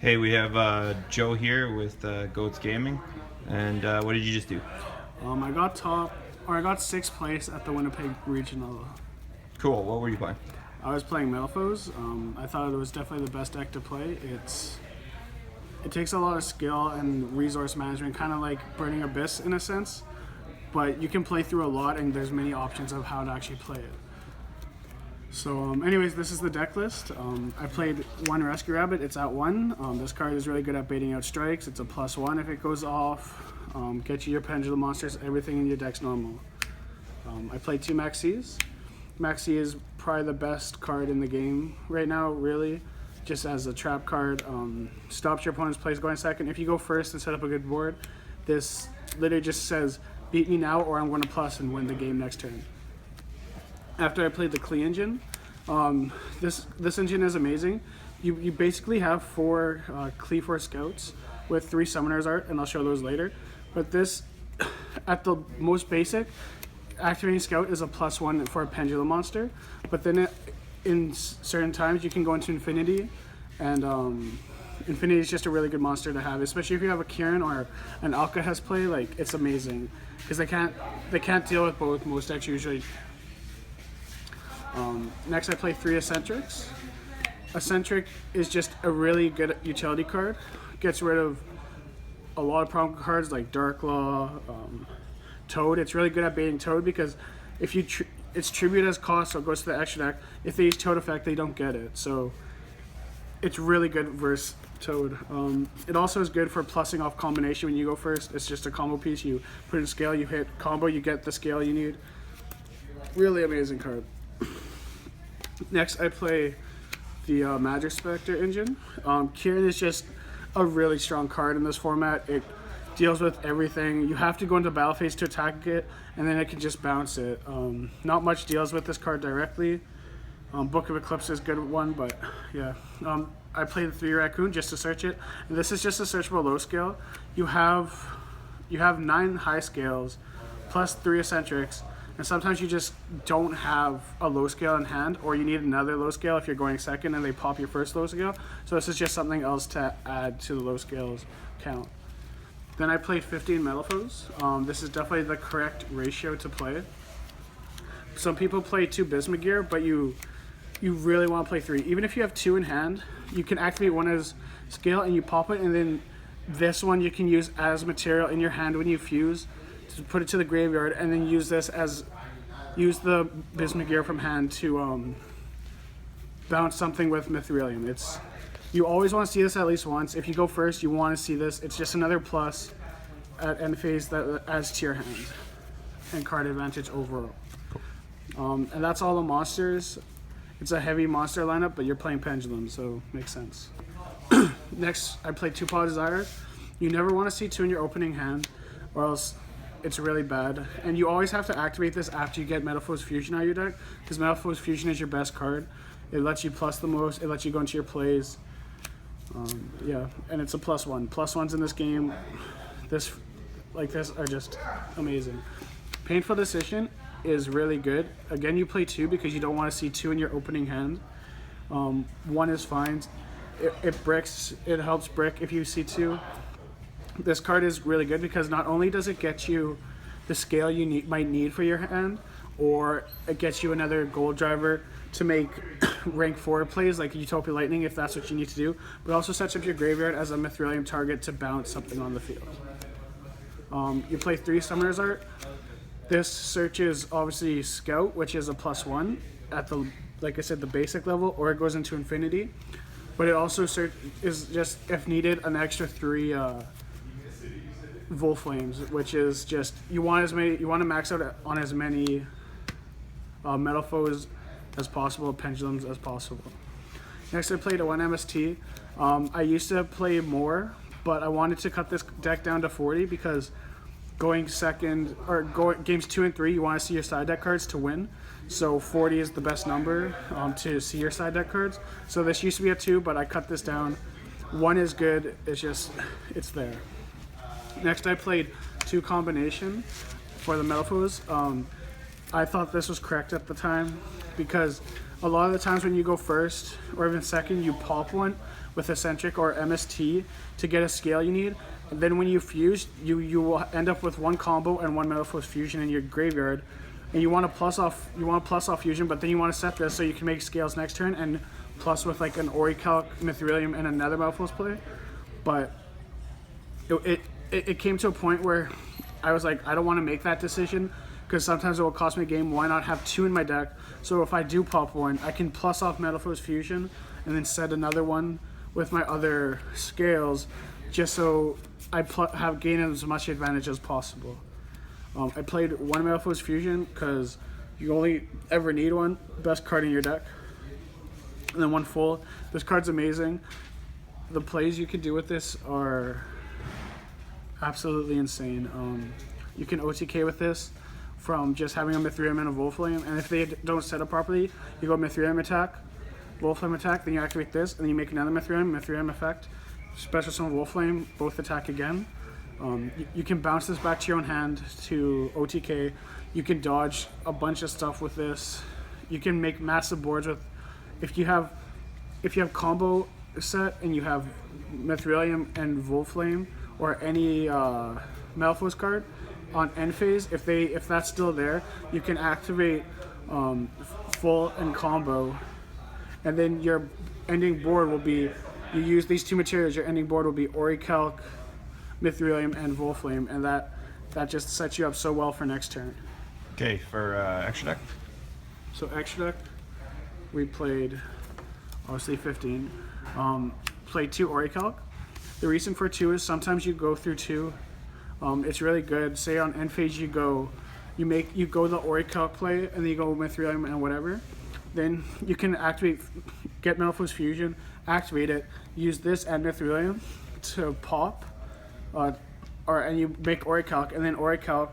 Hey, we have Joe here with Goats Gaming, and what did you just do? I got sixth place at the Winnipeg Regional. Cool. What were you playing? I was playing MetalFoes. I thought it was definitely the best deck to play. It takes a lot of skill and resource management, kind of like Burning Abyss in a sense, but you can play through a lot, and there's many options of how to actually play it. So, anyways, this is the deck list. I played one Rescue Rabbit. It's at 1. This card is really good at baiting out strikes. It's a +1 if it goes off. Get you your pendulum monsters. Everything in your deck's normal. I played 2 Maxis. Maxi is probably the best card in the game right now, really. Just as a trap card. Stops your opponent's plays going second. If you go first and set up a good board, this literally just says, beat me now or I'm going to plus and win the game next turn. After I played the Klee engine, this engine is amazing. You basically have 4 Klee 4 scouts with 3 summoners art, and I'll show those later. But this, at the most basic, activating scout is a +1 for a pendulum monster. But then in certain times you can go into infinity, and infinity is just a really good monster to have, especially if you have a Kieran or an Alcahest play. Like, it's amazing because they can't deal with both most decks usually. Next, I play 3 Eccentrics. Eccentric is just a really good utility card. Gets rid of a lot of problem cards like Darklaw, Toad. It's really good at baiting Toad because if you it's tribute as cost, so it goes to the extra deck. If they use Toad effect, they don't get it. So it's really good versus Toad. It also is good for plussing off combination when you go first. It's just a combo piece. You put in scale, you hit combo, you get the scale you need. Really amazing card. Next, I play the Magic Spectre engine. Kieran is just a really strong card in this format. It deals with everything. You have to go into battle phase to attack it, and then it can just bounce it. Not much deals with this card directly. Book of Eclipse is a good one, but yeah. I played the 3 Raccoon just to search it. And this is just a searchable low scale. You have 9 high scales plus 3 eccentrics. And sometimes you just don't have a low scale in hand, or you need another low scale if you're going second and they pop your first low scale. So this is just something else to add to the low scales count. Then I played 15 MetalFoes. This is definitely the correct ratio to play. Some people play 2 Bismugear, but you really want to play 3. Even if you have 2 in hand, you can activate one as scale and you pop it, and then this one you can use as material in your hand when you fuse. To put it to the graveyard, and then use the Bismugear from hand to bounce something with Mithrilium. You always want to see this at least once. If you go first, you want to see this. It's just another plus at end phase that adds to your hand and card advantage overall. And that's all the monsters. It's a heavy monster lineup, but you're playing Pendulum, so makes sense. Next, I played 2 Paw Desire. You never want to see 2 in your opening hand, or else it's really bad. And you always have to activate this after you get MetalFoes Fusion out of your deck, because MetalFoes Fusion is your best card. It lets you plus the most, it lets you go into your plays. Yeah, and it's a +1. +1s in this game, this are just amazing. Painful Decision is really good. Again, you play 2 because you don't want to see 2 in your opening hand. 1 is fine. It bricks, it helps brick if you see 2. This card is really good because not only does it get you the scale you might need for your hand, or it gets you another gold driver to make rank 4 plays like Utopia Lightning if that's what you need to do, but also sets up your graveyard as a Mithrilium target to bounce something on the field. You play 3 Summoner's Art. This searches obviously Scout, which is a +1 at the, like I said, the basic level, or it goes into Infinity. But it also is just, if needed, an extra 3 Volflames, which is just, you want to max out on as many MetalFoes as possible, pendulums as possible. Next, I played a 1 MST. I used to play more, but I wanted to cut this deck down to 40 because going second, or games 2 and 3, you want to see your side deck cards to win. So 40 is the best number to see your side deck cards. So this used to be a 2, but I cut this down. 1 is good, it's there. Next, I played 2 Combination for the MetalFoes. I thought this was correct at the time because a lot of the times when you go first or even second, you pop one, with eccentric or MST to get a scale you need. And then when you fuse, you will end up with one combo and one MetalFoes fusion in your graveyard. And you want to plus off fusion, but then you want to set this so you can make scales next turn and plus with like an Orichalc, Mithrilium, and another MetalFoes play. But it came to a point where I was like, I don't want to make that decision because sometimes it will cost me a game. Why not have two in my deck? So if I do pop one, I can plus off MetalFoes fusion and then set another one with my other scales, just so I have gained as much advantage as possible. I played one MetalFoes fusion because you only ever need one. Best card in your deck. And then one full. This card's amazing. The plays you can do with this are absolutely insane. You can OTK with this from just having a Mithrilium and a Wolflame, and if they don't set up properly, you go Mithrilium attack, Wolflame attack, then you activate this, and then you make another Mithrilium effect, special summon Wolflame, both attack again. You can bounce this back to your own hand to OTK. You can dodge a bunch of stuff with this. You can make massive boards with, if you have combo set and you have Mithrilium and Wolflame or any MetalFoes card on end phase, if that's still there, you can activate full and combo, and then your ending board will be, you use these two materials, your ending board will be Orichalc, Mithrilium, and Wolflame, and that just sets you up so well for next turn. Okay, for extra deck. So extra deck, we played obviously 15. Played 2 Orichalc. The reason for 2 is sometimes you go through 2. It's really good. Say on end phase you go the Orichalc play and then you go Mithrilium and whatever. Then you can get MetalFoes fusion, activate it, use this and Mithrilium to pop, and you make Orichalc, and then Orichalc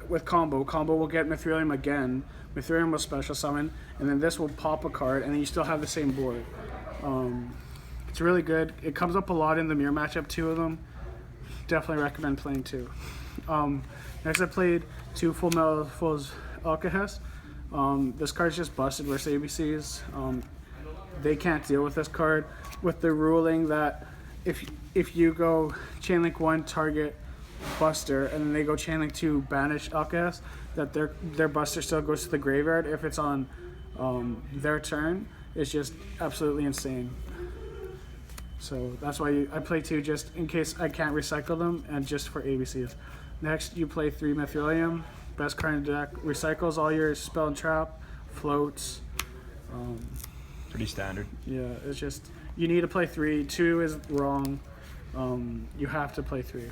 with combo will get Mithrilium again. Mithrilium will special summon, and then this will pop a card, and then you still have the same board. It's really good. It comes up a lot in the mirror matchup, 2 of them. Definitely recommend playing 2. Next I played 2 full MetalFoes Alcahest. This card's just busted versus ABCs. They can't deal with this card with the ruling that if you go Chainlink 1 target Buster and then they go Chainlink 2 banish Alcahest, that their Buster still goes to the graveyard if it's on their turn. It's just absolutely insane. So that's why I play 2, just in case I can't recycle them and just for ABCs. Next you play 3 Mithrilium. Best card in the deck. Recycles all your spell and trap, floats. Pretty standard. Yeah, it's just, you need to play 3. 2 is wrong. You have to play 3.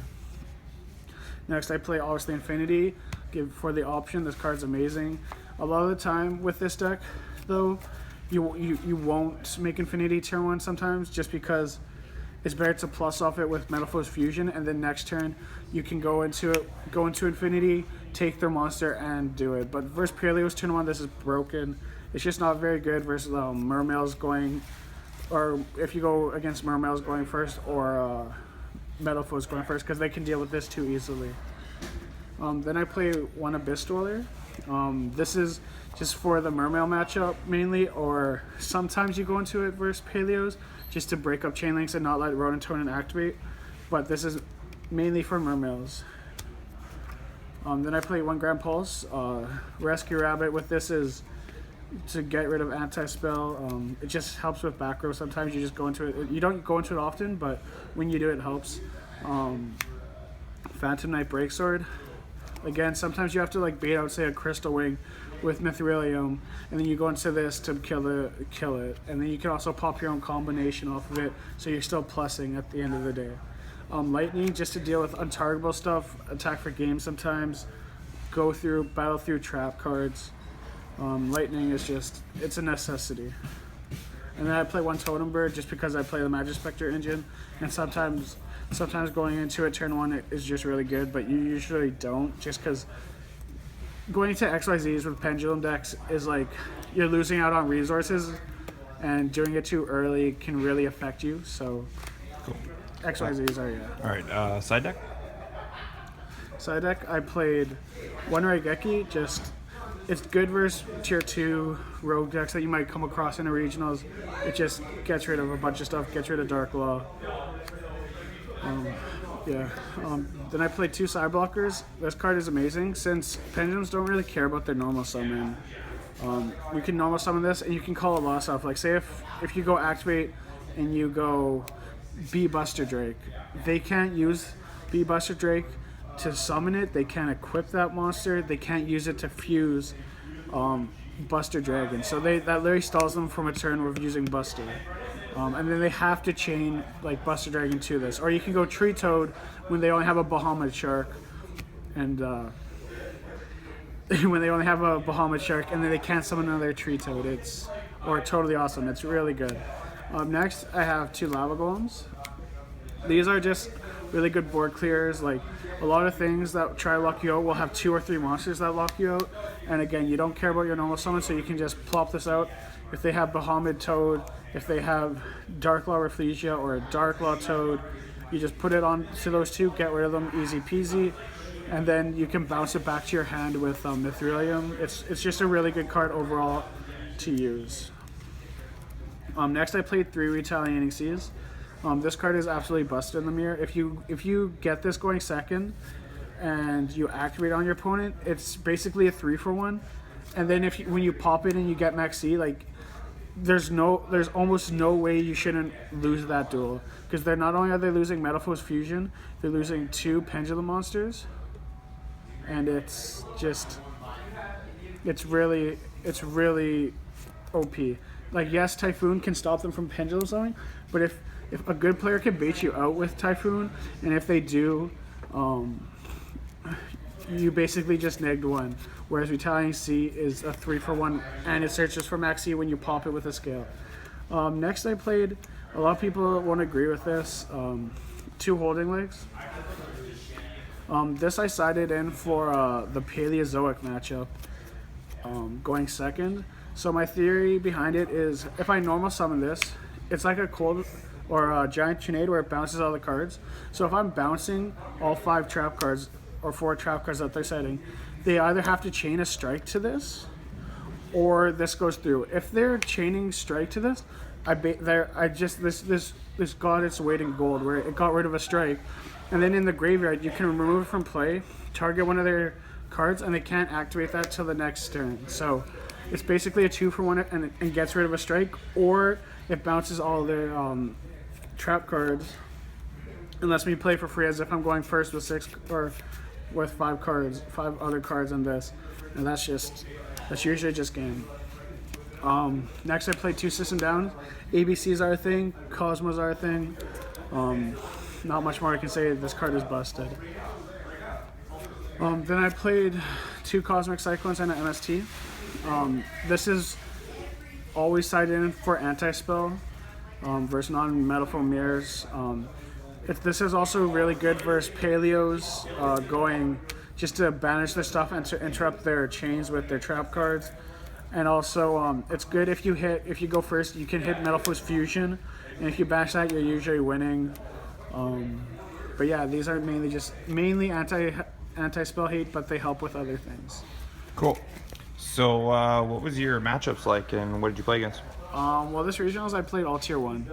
Next I play obviously Infinity. For the option, this card's amazing. A lot of the time with this deck though, you won't make Infinity turn 1 sometimes, just because it's better to plus off it with MetalFoes fusion, and then next turn you can go into Infinity, take their monster and do it. But versus Purelios turn 1, this is broken. It's just not very good versus Mermails going, or if you go against Mermails going first or MetalFoes going first, because they can deal with this too easily. Then I play 1 Abyss Dweller. This is just for the Mermail matchup mainly, or sometimes you go into it versus Paleos just to break up chain links and not let Rotonin activate, but this is mainly for Mermails. Then I play 1 Grand Pulse. Rescue Rabbit with this is to get rid of anti-spell. It just helps with back row. Sometimes you just go into it. You don't go into it often, but when you do, it helps. Phantom Knight Breaksword. Again, sometimes you have to like bait out, say, a Crystal Wing with Mithrilium, and then you go into this to kill it. And then you can also pop your own combination off of it, so you're still plussing at the end of the day. Lightning, just to deal with untargetable stuff, attack for games sometimes, battle through trap cards. Lightning is just, it's a necessity. And then I play 1 Totem Bird just because I play the Magic Spectre engine, and sometimes going into it turn 1 is just really good, but you usually don't, just because going into XYZs with Pendulum decks is like you're losing out on resources, and doing it too early can really affect you. So Cool. XYZs are, yeah. Alright, side deck? Side deck, I played 1 Raigeki, just it's good versus tier 2 rogue decks that you might come across in the regionals. It just gets rid of a bunch of stuff, gets rid of Dark Law. Yeah. Then I played 2 side blockers. This card is amazing since pendulums don't really care about their normal summon. You can normal summon this and you can call a lot of stuff. Like say if you go activate and you go B Buster Drake, they can't use B Buster Drake to summon it. They can't equip that monster. They can't use it to fuse Buster Dragon. So that literally stalls them from a turn with using Buster. And then they have to chain like Buster Dragon to this. Or you can go Tree Toad when they only have a Bahamut Shark. And when they only have a Bahamut Shark and then they can't summon another Tree Toad. It's totally awesome. It's really good. Next, I have 2 Lava Golems. These are just really good board clears. Like a lot of things that try to lock you out will have 2 or 3 monsters that lock you out. And again, you don't care about your normal summon, so you can just plop this out. If they have Bahamut Toad, if they have Dark Law Rafflesia or a Dark Law Toad, you just put it on to those 2, get rid of them, easy peasy. And then you can bounce it back to your hand with Mithrilium. It's just a really good card overall to use. Next, I played 3 Retaliating Seas. This card is absolutely busted in the mirror. If you get this going second and you activate on your opponent, it's basically a 3-for-1. And then when you pop it and you get Max C, like there's almost no way you shouldn't lose that duel, because they're not only are they losing MetalFoes Fusion, they're losing 2 Pendulum monsters, and it's really OP. Like yes, Typhoon can stop them from Pendulum summoning, but if a good player can bait you out with Typhoon, and if they do, you basically just negged 1. Whereas Retaliating Sea is a 3-for-1, and it searches for Max C when you pop it with a scale. Next, I played. A lot of people won't agree with this. 2 Holding Legs. This I sided in for the Paleozoic matchup, going second. So my theory behind it is, if I normal summon this, it's like a cold or a giant tornado where it bounces all the cards. So if I'm bouncing all 5 trap cards or 4 trap cards that they're setting, they either have to chain a strike to this, or this goes through. If they're chaining strike to this, this got its weight in gold where it got rid of a strike, and then in the graveyard you can remove it from play, target one of their cards, and they can't activate that till the next turn. So it's basically a 2-for-1 and gets rid of a strike, or it bounces all their trap cards and lets me play for free as if I'm going first with 6 or with 5 cards, 5 other cards on this, and that's usually just game. Next, I played 2 System Downs. ABCs are a thing, Cosmos are a thing. Not much more I can say. This card is busted. Then I played 2 Cosmic Cyclones and an MST. This is always sided in for anti-spell versus non-MetalFoes mirrors. This is also really good versus Paleos, going just to banish their stuff and to interrupt their chains with their trap cards. And also, it's good if you go first, you can hit MetalFoes Fusion, and if you bash that, you're usually winning. But yeah, these are mainly anti-spell hate, but they help with other things. Cool. So what was your matchups like, and what did you play against? Well, this regionals I played all tier 1.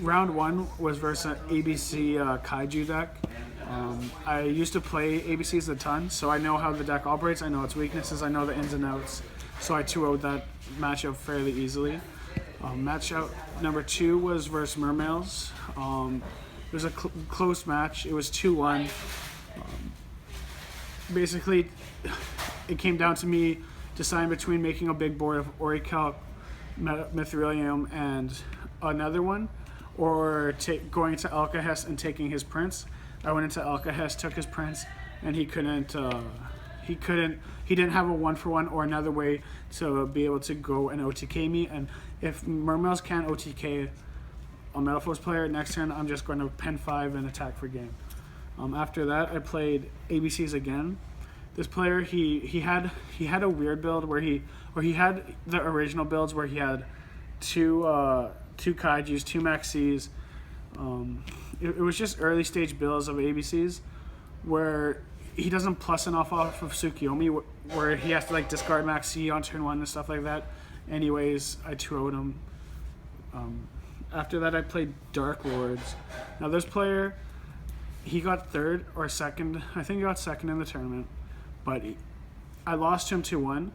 Round 1 was versus an ABC Kaiju deck. I used to play ABCs a ton, so I know how the deck operates, I know its weaknesses, I know the ins and outs, so I 2-0'd that matchup fairly easily. Matchup number 2 was versus Mermails. It was a close match. It was 2-1. Basically, it came down to me deciding between making a big board of Orichalc, Mithrilium, and another one, or going to Alcahest and taking his prince. I went into Alcahest, took his prince, and he didn't have a 1-for-1 or another way to be able to go and OTK me. And if Mermails can't OTK a MetalFoes player, next turn I'm just going to pen 5 and attack for game. After that, I played ABCs again. This player, he had a weird build where he had the original builds where he had two Kaijus, 2 Maxis. It was just early stage builds of ABCs where he doesn't plus enough off of Tsukiyomi where he has to like discard Max C on turn 1 and stuff like that. Anyways, I 2-0'd him. After that, I played Dark Lords. Now this player, he got 3rd or 2nd. I think he got 2nd in the tournament, but I lost him 2-1.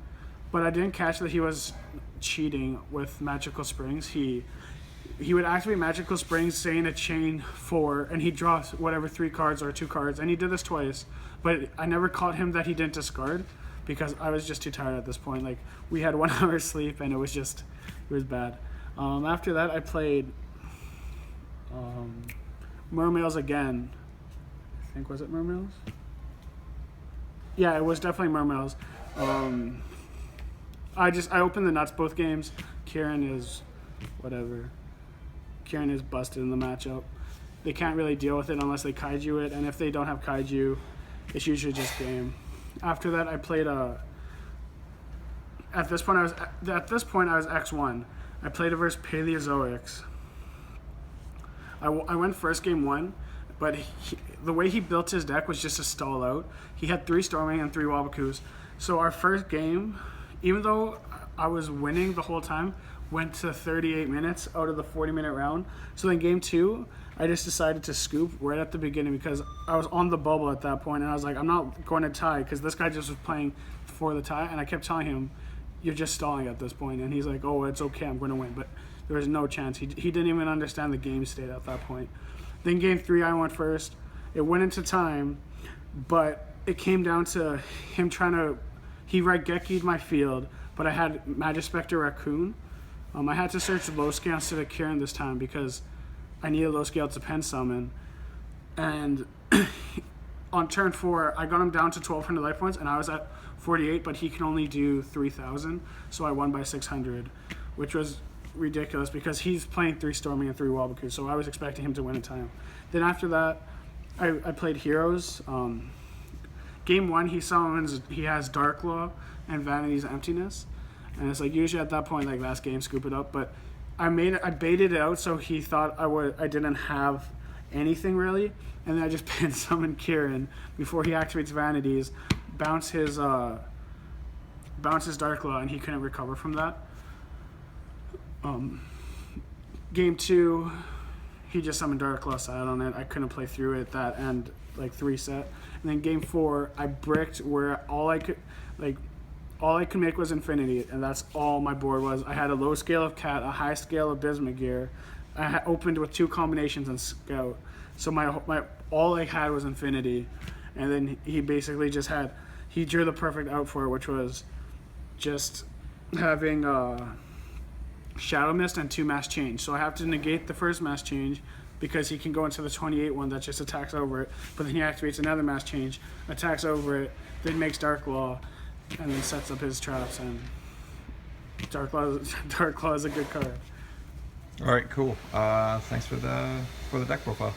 But I didn't catch that he was cheating with Magical Springs. He would activate Magical Springs, saying a chain 4, and he'd draw whatever 3 cards or 2 cards, and he did this twice. But I never caught him that he didn't discard because I was just too tired at this point. Like, we had 1 hour sleep, and it was bad. After that, I played Mermails again. I think, was it Mermails? Yeah, it was definitely Mermails. I opened the nuts both games. Kieran is whatever. Kieran is busted in the matchup. They can't really deal with it unless they kaiju it, and if they don't have kaiju, it's usually just game. After that, I played at this point I was X1. I played it versus Paleozoics. I went first game 1, but the way he built his deck was just to stall out. He had 3 Storming and 3 Wabakus. So our first game, even though I was winning the whole time, went to 38 minutes out of the 40-minute round. So then game 2, I just decided to scoop right at the beginning because I was on the bubble at that point, and I was like, I'm not going to tie because this guy just was playing for the tie, and I kept telling him, you're just stalling at this point, and he's like, oh, it's okay, I'm going to win. But there was no chance. He didn't even understand the game state at that point. Then game 3, I went first. It went into time, but it came down to him he Raigeki'd my field, but I had Magispectre Raccoon. I had to search low scale instead of Kieran this time because I needed low scale to pen summon. And on turn 4, I got him down to 1,200 life points, and I was at 48, but he can only do 3,000, so I won by 600, which was ridiculous because he's playing 3 Storming and 3 Wabaku, so I was expecting him to win in time. Then after that, I played Heroes. Game 1, he has Dark Law and Vanity's Emptiness, and it's like usually at that point, like last game, scoop it up, but I baited it out so he thought I didn't have anything really, and then I just pin summon Kieran before he activates Vanities, bounce his Dark Law, and he couldn't recover from that. Game 2, he just summoned Dark Law, sat on it. I couldn't play through it that and like 3 set. And then game 4, I bricked where all I could make was Infinity, and that's all my board was. I had a low scale of Cat, a high scale of Bismugear. I opened with 2 combinations and Scout. So my all I had was Infinity, and then he basically he drew the perfect out for it, which was just having Shadow Mist and 2 Mass Change. So I have to negate the first Mass Change because he can go into the 28 one that just attacks over it, but then he activates another Mass Change, attacks over it, then makes Dark Law, and then sets up his traps, and Dark Law is a good card. All right, cool. Thanks for the deck profile.